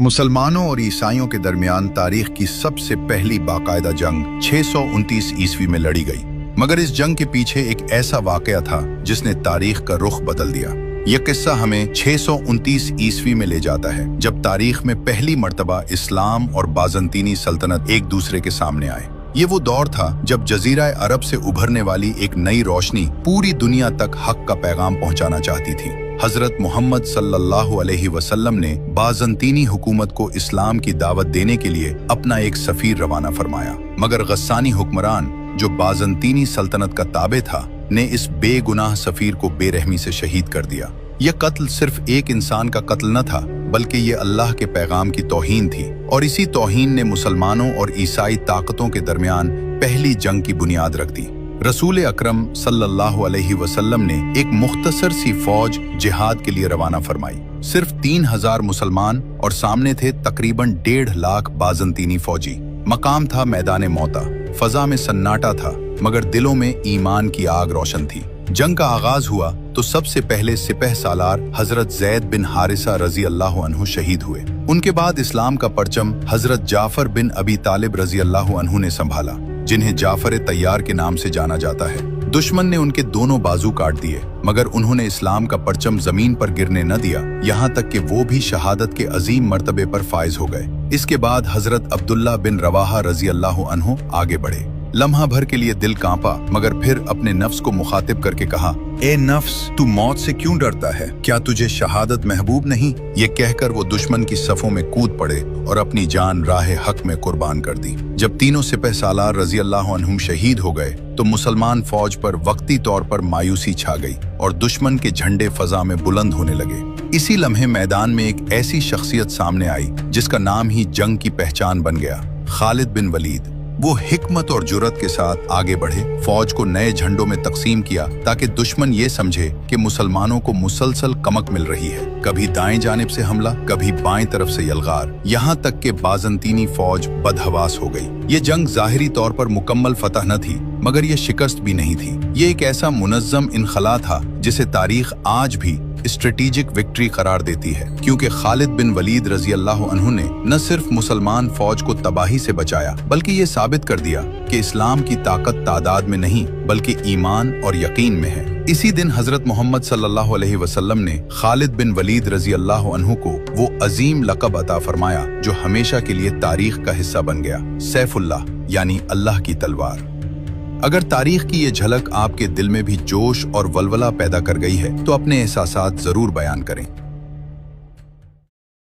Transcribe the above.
मुसलमानों और ईसाइयों के दरमियान तारीख की सबसे पहली बाकायदा जंग 629 ईस्वी में लड़ी गई, मगर इस जंग के पीछे एक ऐसा वाकया था जिसने तारीख का रुख बदल दिया। यह किस्सा हमें 629 ईस्वी में ले जाता है, जब तारीख में पहली मर्तबा इस्लाम और बाज़ंतीनी सल्तनत एक दूसरे के सामने आए। ये वो दौर था जब जजीरा अरब से उभरने वाली एक नई रोशनी पूरी दुनिया तक हक का पैगाम पहुंचाना चाहती थी। हजरत मोहम्मद सल्लल्लाहु अलैहि वसल्लम ने बाज़ंतीनी हुकूमत को इस्लाम की दावत देने के लिए अपना एक सफीर रवाना फरमाया, मगर गस्सानी हुक्मरान जो बाज़ंतीनी सल्तनत का ताबे था ने इस बेगुनाह सफीर को बेरहमी से शहीद कर दिया। यह कत्ल सिर्फ एक इंसान का कत्ल न था, बल्कि ये अल्लाह के पैगाम की तौहीन थी, और इसी तौहीन ने मुसलमानों और ईसाई ताकतों के दरमियान पहली जंग की बुनियाद रख दी। रसूल अकरम सल्लल्लाहु अलैहि वसल्लम ने एक मुख्तसर सी फौज जिहाद के लिए रवाना फरमाई। सिर्फ 3000 मुसलमान और सामने थे तकरीबन 1.5 लाख बाज़ंतीनी फौजी। मकाम था मैदान मौता। फजा में सन्नाटा था, मगर दिलों में ईमान की आग रोशन थी। जंग का आगाज हुआ तो सबसे पहले सिपह सालार हजरत ज़ैद बिन हारिसा रजी अल्लाह अन्हु शहीद हुए। उनके बाद इस्लाम का परचम हजरत जाफर बिन अबी तालिब रजी अल्लाह अन्हु ने संभाला, जिन्हें जाफर तैयार के नाम से जाना जाता है। दुश्मन ने उनके दोनों बाजू काट दिए, मगर उन्होंने इस्लाम का परचम जमीन पर गिरने न दिया, यहाँ तक कि वो भी शहादत के अजीम मर्तबे पर फायज हो गए। इसके बाद हजरत अब्दुल्ला बिन रवाहा रजी अल्लाह अन्हु आगे बढ़े। लम्हा भर के लिए दिल कांपा, मगर फिर अपने नफ्स को मुखातिब करके कहा, ए नफ्स, तू मौत से क्यों डरता है? क्या तुझे शहादत महबूब नहीं? ये कहकर वो दुश्मन की सफों में कूद पड़े और अपनी जान राह हक में कुर्बान कर दी। जब तीनों सिपह सालार रजी अल्लाह अन्हुम शहीद हो गए तो मुसलमान फौज पर वक्ती तौर पर मायूसी छा गई और दुश्मन के झंडे फजा में बुलंद होने लगे। इसी लम्हे मैदान में एक ऐसी शख्सियत सामने आई जिसका नाम ही जंग की पहचान बन गया, खालिद बिन वलीद। वो हिकमत और जुर्रत के साथ आगे बढ़े, फौज को नए झंडों में तकसीम किया ताकि दुश्मन ये समझे कि मुसलमानों को मुसलसल कमक मिल रही है। कभी दाएं जानिब से हमला, कभी बाएं तरफ से यलगार, यहाँ तक कि बाज़ंतीनी फौज बदहवास हो गई। ये जंग जाहिरी तौर पर मुकम्मल फतह न थी, मगर ये शिकस्त भी नहीं थी। ये एक ऐसा मुनज़्ज़म इनखला था जिसे तारीख आज भी स्ट्रेटेजिक विक्ट्री करार देती है, क्योंकि खालिद बिन वलीद रजी अल्लाह अन्हु ने न सिर्फ मुसलमान फौज को तबाही से बचाया, बल्कि ये साबित कर दिया कि इस्लाम की ताकत तादाद में नहीं बल्कि ईमान और यकीन में है। इसी दिन हजरत मोहम्मद सल्लल्लाहु अलैहि वसल्लम ने खालिद बिन वलीद रजी अल्लाह अन्हु को वो अजीम लक़ब अता फरमाया जो हमेशा के लिए तारीख का हिस्सा बन गया, सैफुल्लाह, यानी अल्लाह की तलवार। अगर तारीख की ये झलक आपके दिल में भी जोश और वलवला पैदा कर गई है तो अपने एहसासात जरूर बयान करें।